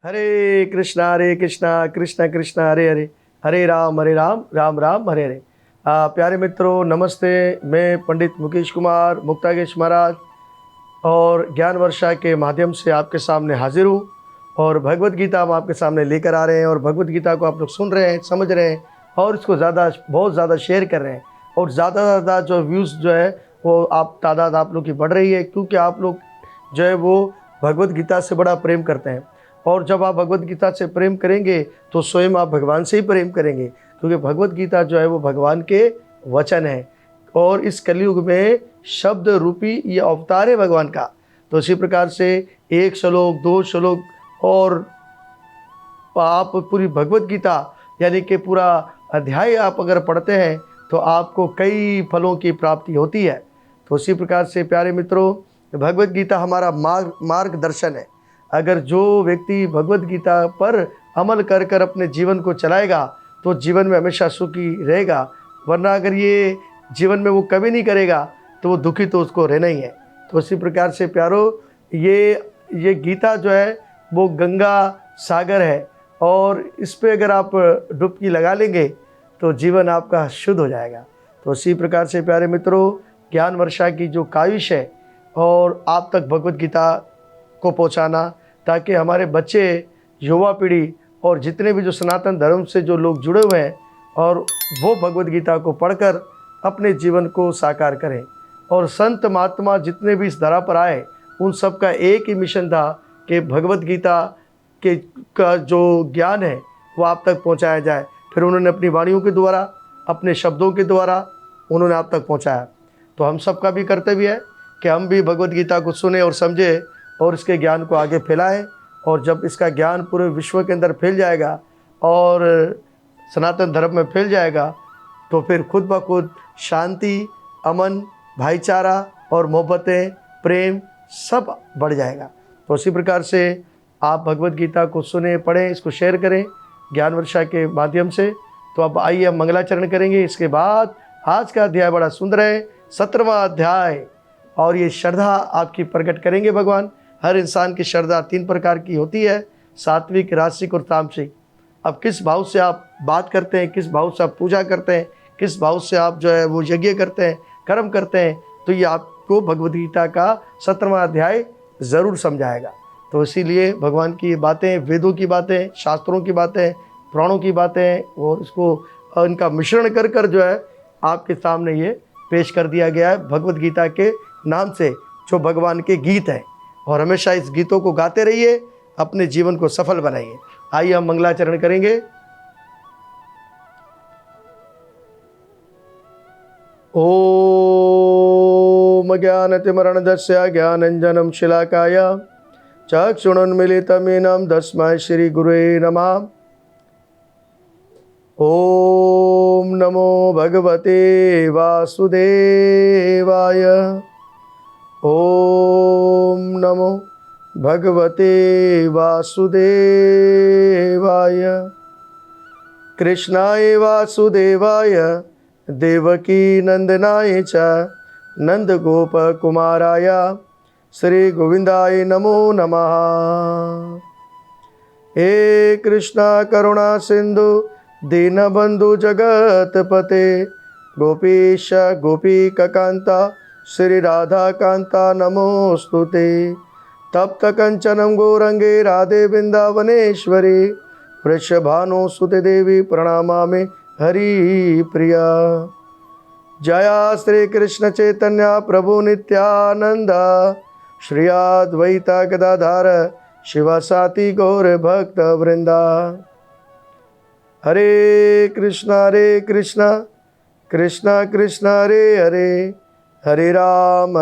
हरे कृष्णा कृष्ण कृष्ण हरे हरे, हरे राम राम राम हरे हरे। प्यारे मित्रों नमस्ते। मैं पंडित मुकेश कुमार मुक्तागेश महाराज और ज्ञान वर्षा के माध्यम से आपके सामने हाजिर हूँ और भगवत गीता हम आपके सामने लेकर आ रहे हैं और भगवत गीता को आप लोग सुन रहे हैं, समझ रहे हैं और इसको बहुत ज़्यादा शेयर कर रहे हैं और ज़्यादा से ज़्यादा जो व्यूज़ जो है वो तादाद आप लोग की बढ़ रही है, क्योंकि आप लोग जो है वो भगवत गीता से बड़ा प्रेम करते हैं। और जब आप भगवत गीता से प्रेम करेंगे तो स्वयं आप भगवान से ही प्रेम करेंगे, क्योंकि भगवत गीता जो है वो भगवान के वचन है और इस कलयुग में शब्द रूपी ये अवतार है भगवान का। तो इसी प्रकार से एक श्लोक, दो श्लोक और आप पूरी भगवत गीता यानी कि पूरा अध्याय आप अगर पढ़ते हैं तो आपको कई फलों की प्राप्ति होती है। तो उसी प्रकार से प्यारे मित्रों, भगवत गीता हमारा मार्गदर्शन है। अगर जो व्यक्ति भगवत गीता पर अमल कर कर अपने जीवन को चलाएगा तो जीवन में हमेशा सुखी रहेगा, वरना अगर ये जीवन में वो कभी नहीं करेगा तो वो दुखी तो उसको रहना ही है। तो उसी प्रकार से प्यारो, ये गीता जो है वो गंगा सागर है और इस पे अगर आप डुबकी लगा लेंगे तो जीवन आपका शुद्ध हो जाएगा। तो इसी प्रकार से प्यारे मित्रों, ज्ञान वर्षा की जो काविश है और आप तक भगवत गीता को पहुंचाना, ताकि हमारे बच्चे, युवा पीढ़ी और जितने भी जो सनातन धर्म से जो लोग जुड़े हुए हैं और वो भगवत गीता को पढ़कर अपने जीवन को साकार करें। और संत महात्मा जितने भी इस धरा पर आए उन सब का एक ही मिशन था कि भगवत गीता का जो ज्ञान है वो आप तक पहुंचाया जाए। फिर उन्होंने अपनी वाणियों के द्वारा, अपने शब्दों के द्वारा उन्होंने आप तक पहुंचाया। तो हम सबका भी कर्तव्य है कि हम भी भगवत गीता को सुने और समझे और इसके ज्ञान को आगे फैलाएं। और जब इसका ज्ञान पूरे विश्व के अंदर फैल जाएगा और सनातन धर्म में फैल जाएगा तो फिर खुद ब खुद शांति, अमन, भाईचारा और मोहब्बतें, प्रेम सब बढ़ जाएगा। तो उसी प्रकार से आप भगवत गीता को सुने, पढ़ें, इसको शेयर करें ज्ञान वर्षा के माध्यम से। तो अब आइए हम मंगलाचरण करेंगे। इसके बाद आज का अध्याय बड़ा सुंदर है, 17वां अध्याय, और ये श्रद्धा आपकी प्रकट करेंगे भगवान। हर इंसान की श्रद्धा 3 प्रकार की होती है, सात्विक, राजसिक और तामसिक। अब किस भाव से आप बात करते हैं, किस भाव से आप पूजा करते हैं, किस भाव से आप जो है वो यज्ञ करते हैं, कर्म करते हैं, तो ये आपको भगवद गीता का 17वां अध्याय ज़रूर समझाएगा। तो इसीलिए भगवान की बातें, वेदों की बातें, शास्त्रों की बातें, पुराणों की बातें और इसको इनका मिश्रण कर कर जो है आपके सामने ये पेश कर दिया गया है भगवद गीता के नाम से, जो भगवान के गीत हैं। और हमेशा इस गीतों को गाते रहिए, अपने जीवन को सफल बनाइए। आइए हम मंगलाचरण करेंगे। ओम ज्ञानतिमरणदस्य ज्ञानंजनं शिलाकाय चक्षुरुन्मीलितं तस्मै श्री गुरुवे नमः। ओम नमो भगवते वासुदेवाय। ओम नमो भगवते वासुदेवाय। कृष्णाय वासुदेवाय देवकी नंदनाय च नंदगोप कुमाराय श्री गोविंदाय नमो नमः। हे कृष्णा करुणा सिंधु दीनबंधु जगतपते गोपीश गोपीकांता श्री राधा कांता नमोस्तुते। तप्त कंचनम गौरंगे राधे वृंदावनेश्वरी वृषभानुसुते देवी प्रणमामि हरि प्रिया। जया श्री कृष्ण चैतन्य प्रभु नित्यानंद श्री अद्वैता गदाधर शिवासाति गौर भक्त वृंदा। हरे कृष्णा कृष्णा कृष्णा हरे हरे, हरे राम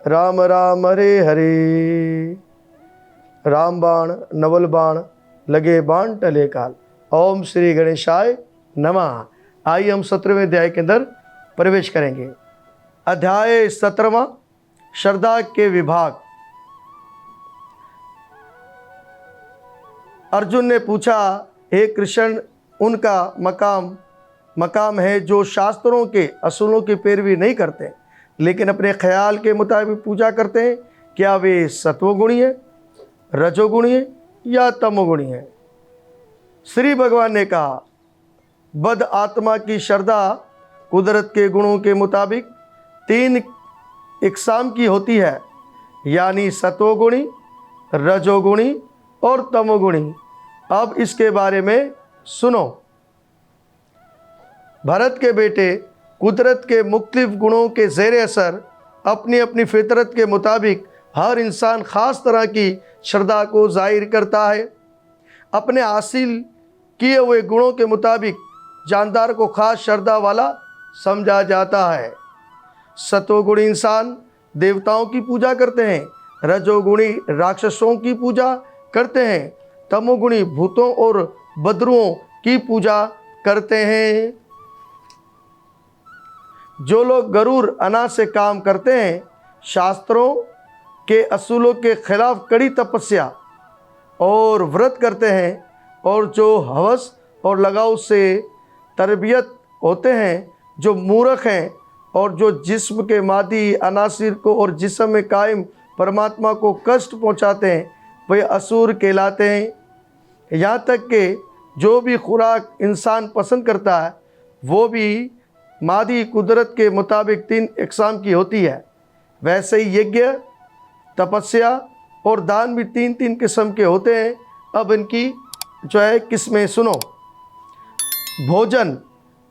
राम राम हरे हरे। राम बाण नवल बाण लगे बाण टले काल। ओम श्री गणेशाय नमः। आइए हम 17वें अध्याय के अंदर प्रवेश करेंगे। अध्याय 17वां, श्रद्धा के विभाग। अर्जुन ने पूछा, हे कृष्ण, उनका मकाम है जो शास्त्रों के असूलों की पैरवी नहीं करते लेकिन अपने ख्याल के मुताबिक पूजा करते हैं। क्या वे सत्वगुणी है, रजोगुणी है या तमोगुणी है। श्री भगवान ने कहा, बद आत्मा की श्रद्धा कुदरत के गुणों के मुताबिक 3 इकसाम की होती है, यानी सतोगुणी, रजोगुणी और तमोगुणी। अब इसके बारे में सुनो। भरत के बेटे, कुदरत के मुख्तलिफ गुणों के ज़ेर असर अपनी अपनी फितरत के मुताबिक हर इंसान ख़ास तरह की श्रद्धा को जाहिर करता है। अपने हासिल किए हुए गुणों के मुताबिक जानदार को ख़ास श्रद्धा वाला समझा जाता है। सतोगुणी इंसान देवताओं की पूजा करते हैं, रजोगुणी राक्षसों की पूजा करते हैं, तमोगुणी भूतों और बदरुओं की पूजा करते हैं। जो लोग गरूर अनाज से काम करते हैं, शास्त्रों के असूलों के खिलाफ कड़ी तपस्या और व्रत करते हैं, और जो हवस और लगाव से तरबियत होते हैं, जो मूर्ख हैं और जो जिस्म के मादी अनासिर को और जिस्म में कायम परमात्मा को कष्ट पहुंचाते हैं, वे असुर कहलाते हैं। यहाँ तक कि जो भी खुराक इंसान पसंद करता है वो भी मादी कुदरत के मुताबिक 3 इकसाम की होती है। वैसे ही यज्ञ, तपस्या और दान भी 3-3 किस्म के होते हैं। अब इनकी जो है किस्में सुनो। भोजन,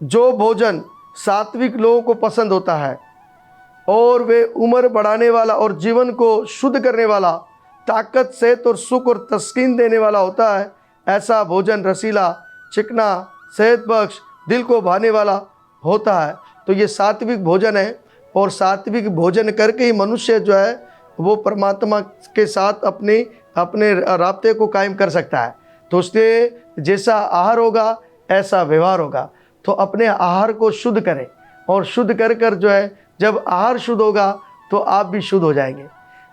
जो भोजन सात्विक लोगों को पसंद होता है और वे उम्र बढ़ाने वाला और जीवन को शुद्ध करने वाला, ताकत, सेहत और सुख और तस्कीन देने वाला होता है, ऐसा भोजन रसीला, चिकना, सेहत बख्श, दिल को भाने वाला होता है। तो ये सात्विक भोजन है, और सात्विक भोजन करके ही मनुष्य जो है वो परमात्मा के साथ अपने राब्ते को कायम कर सकता है। तो उसलिए जैसा आहार होगा ऐसा व्यवहार होगा। तो अपने आहार को शुद्ध करें, और शुद्ध कर कर जो है जब आहार शुद्ध होगा तो आप भी शुद्ध हो जाएंगे।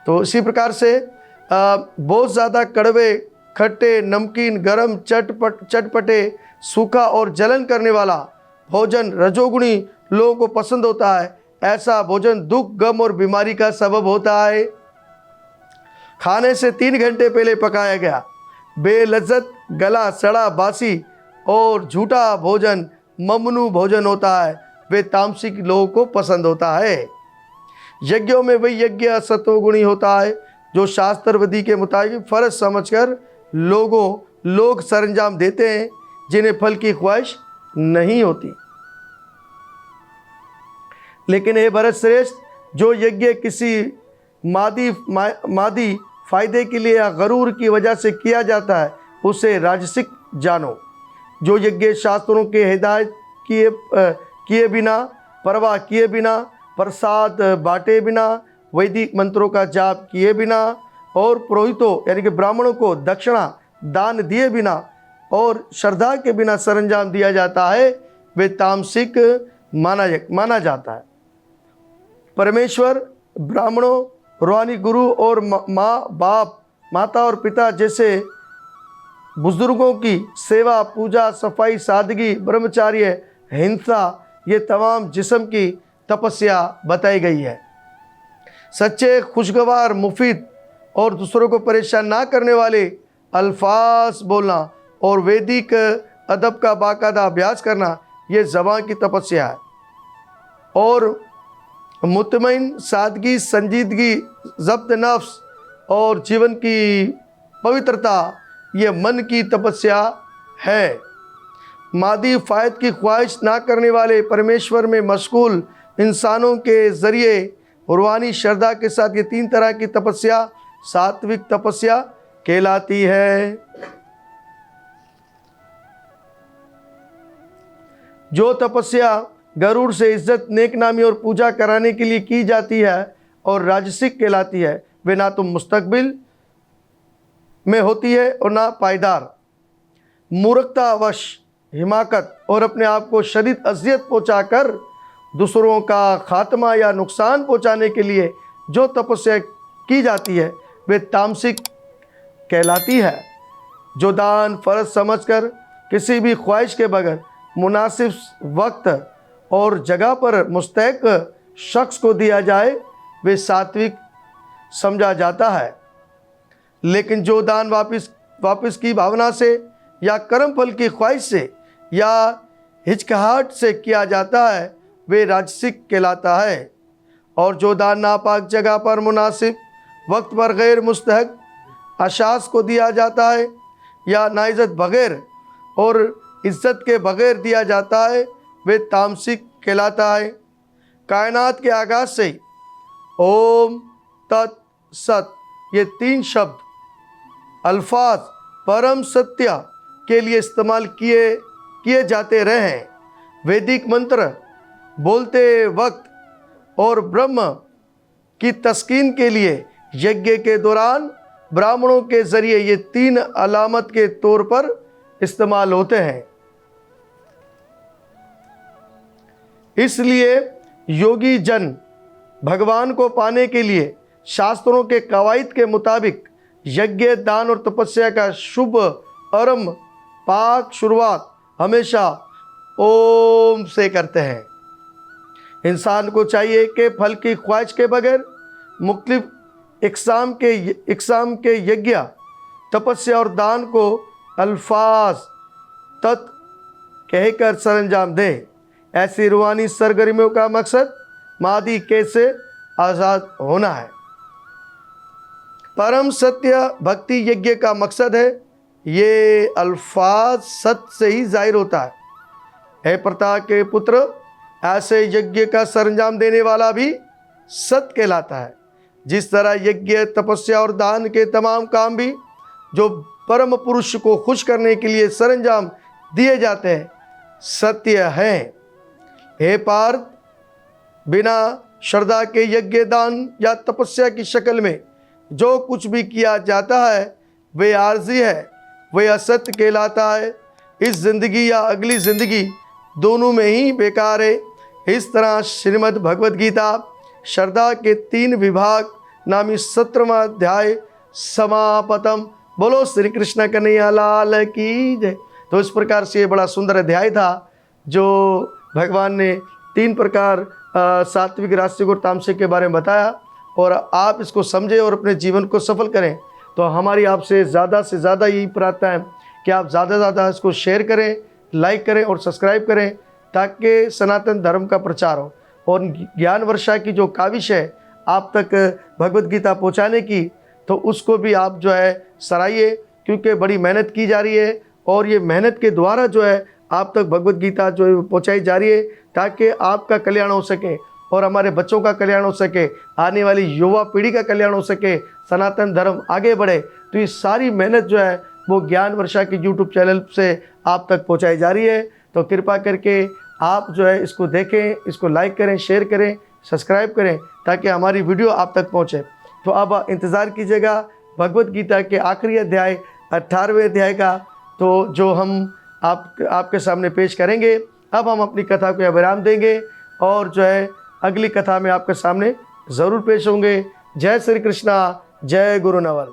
तो इसी प्रकार से बहुत ज़्यादा कड़वे, खट्टे, नमकीन, गरम, चटपटे, सूखा और जलन करने वाला भोजन रजोगुणी लोगों को पसंद होता है। ऐसा भोजन दुख, गम और बीमारी का सबब होता है। खाने से 3 घंटे पहले पकाया गया बेलज्जत, गला सड़ा, बासी और झूठा भोजन ममनू भोजन होता है, वे तामसिक लोगों को पसंद होता है। यज्ञों में वही यज्ञ सतोगुणी होता है जो शास्त्र विधि के मुताबिक फर्ज समझकर लोग सरंजाम देते हैं, जिन्हें फल की ख्वाहिश नहीं होती। लेकिन हे भरत श्रेष्ठ, जो यज्ञ किसी मादी फायदे के लिए या गरूर की वजह से किया जाता है, उसे राजसिक जानो। जो यज्ञ शास्त्रों के हिदायत किए बिना, परवाह किए बिना, प्रसाद बांटे बिना, वैदिक मंत्रों का जाप किए बिना और पुरोहितों यानी कि ब्राह्मणों को दक्षिणा दान दिए बिना और श्रद्धा के बिना सरंजाम दिया जाता है, वे तामसिक माना जाता है। परमेश्वर, ब्राह्मणों, रूहानी गुरु और माता और पिता जैसे बुजुर्गों की सेवा, पूजा, सफाई, सादगी, ब्रह्मचार्य, हिंसा, ये तमाम जिस्म की तपस्या बताई गई है। सच्चे, खुशगवार, मुफीद और दूसरों को परेशान ना करने वाले अल्फाज बोलना और वैदिक अदब का बाकायदा अभ्यास करना, ये ज़बान की तपस्या है। और मुतमईन, सादगी, संजीदगी, ज़ब्त नफ्स और जीवन की पवित्रता, ये मन की तपस्या है। मादी फ़ायद की ख्वाहिश ना करने वाले, परमेश्वर में मशगूल इंसानों के ज़रिए रूहानी श्रद्धा के साथ ये 3 तरह की तपस्या सात्विक तपस्या कहलाती है। जो तपस्या गरुड़ से इज्जत, नेकनामी और पूजा कराने के लिए की जाती है और राजसिक कहलाती है, वे ना तो मुस्तकबिल में होती है और ना पायदार। मूर्खतावश, हिमाकत और अपने आप को शदीद अजियत पहुंचाकर दूसरों का खात्मा या नुकसान पहुंचाने के लिए जो तपस्या की जाती है, वे तामसिक कहलाती है। जो दान फर्ज समझकर किसी भी ख्वाहिश के बगैर मुनासिब वक्त और जगह पर मुस्तहिक शख्स को दिया जाए, वे सात्विक समझा जाता है। लेकिन जो दान वापस वापस की भावना से या कर्म फल की ख्वाहिश से या हिचकिचाहट से किया जाता है वे राजसिक कहलाता है। और जो दान नापाक जगह पर मुनासिब वक्त पर गैर मुस्तहक अशास को दिया जाता है या नाइज़त बगैर और इज्जत के बगैर दिया जाता है वे तामसिक कहलाता है। कायनात के आगाज से ओम तत् सत ये 3 शब्द अल्फाज परम सत्य के लिए इस्तेमाल किए जाते रहे हैं। वैदिक मंत्र बोलते वक्त और ब्रह्म की तस्कीन के लिए यज्ञ के दौरान ब्राह्मणों के जरिए ये 3 अलामत के तौर पर इस्तेमाल होते हैं। इसलिए योगी जन भगवान को पाने के लिए शास्त्रों के कवायद के मुताबिक यज्ञ दान और तपस्या का शुभ आरंभ पाक शुरुआत हमेशा ओम से करते हैं। इंसान को चाहिए कि फल की ख्वाहिश के बगैर मुख्तलिफ इक़साम के यज्ञ तपस्या और दान को अल्फाज तत् कहकर सरंजाम दे। ऐसी रूहानी सरगर्मियों का मकसद मादी कैसे आज़ाद होना है। परम सत्य भक्ति यज्ञ का मकसद है। ये अल्फाज सत्य से ही जाहिर होता है। हे प्रता के पुत्र, ऐसे यज्ञ का सरंजाम देने वाला भी सत्य कहलाता है। जिस तरह यज्ञ तपस्या और दान के तमाम काम भी जो परम पुरुष को खुश करने के लिए सरंजाम दिए जाते हैं सत्य हैं। हे पार्थ, बिना श्रद्धा के यज्ञ दान या तपस्या की शक्ल में जो कुछ भी किया जाता है वे आर्जी है, वे असत्य कहलाता है। इस ज़िंदगी या अगली ज़िंदगी दोनों में ही बेकार है। इस तरह श्रीमद् भगवद गीता श्रद्धा के 3 विभाग नामी 17वां अध्याय समापतम। बोलो श्री कृष्ण कन्हैया लाल की जय। तो इस प्रकार से ये बड़ा सुंदर अध्याय था जो भगवान ने 3 प्रकार सात्विक राजसिक और तामसिक के बारे में बताया, और आप इसको समझें और अपने जीवन को सफल करें। तो हमारी आपसे ज़्यादा से ज़्यादा यही प्रार्थना है कि आप ज़्यादा से ज़्यादा इसको शेयर करें, लाइक करें और सब्सक्राइब करें, ताकि सनातन धर्म का प्रचार हो। और ज्ञान वर्षा की जो काविश है आप तक भगवद गीता पहुँचाने की, तो उसको भी आप जो है सराहिए, क्योंकि बड़ी मेहनत की जा रही है और ये मेहनत के द्वारा जो है आप तक भगवद गीता जो है पहुँचाई जा रही है, ताकि आपका कल्याण हो सके और हमारे बच्चों का कल्याण हो सके, आने वाली युवा पीढ़ी का कल्याण हो सके, सनातन धर्म आगे बढ़े। तो ये सारी मेहनत जो है वो ज्ञान वर्षा की यूट्यूब चैनल से आप तक पहुंचाई जा रही है। तो कृपा करके आप जो है इसको देखें, इसको लाइक करें, शेयर करें, सब्सक्राइब करें, ताकि हमारी वीडियो आप तक पहुँचे। तो अब इंतज़ार कीजिएगा भगवद गीता के आखिरी अध्याय 18वें अध्याय का, तो जो हम आपके सामने पेश करेंगे। अब हम अपनी कथा को विराम देंगे और जो है अगली कथा में आपके सामने ज़रूर पेश होंगे। जय श्री कृष्णा, जय गुरु नवल।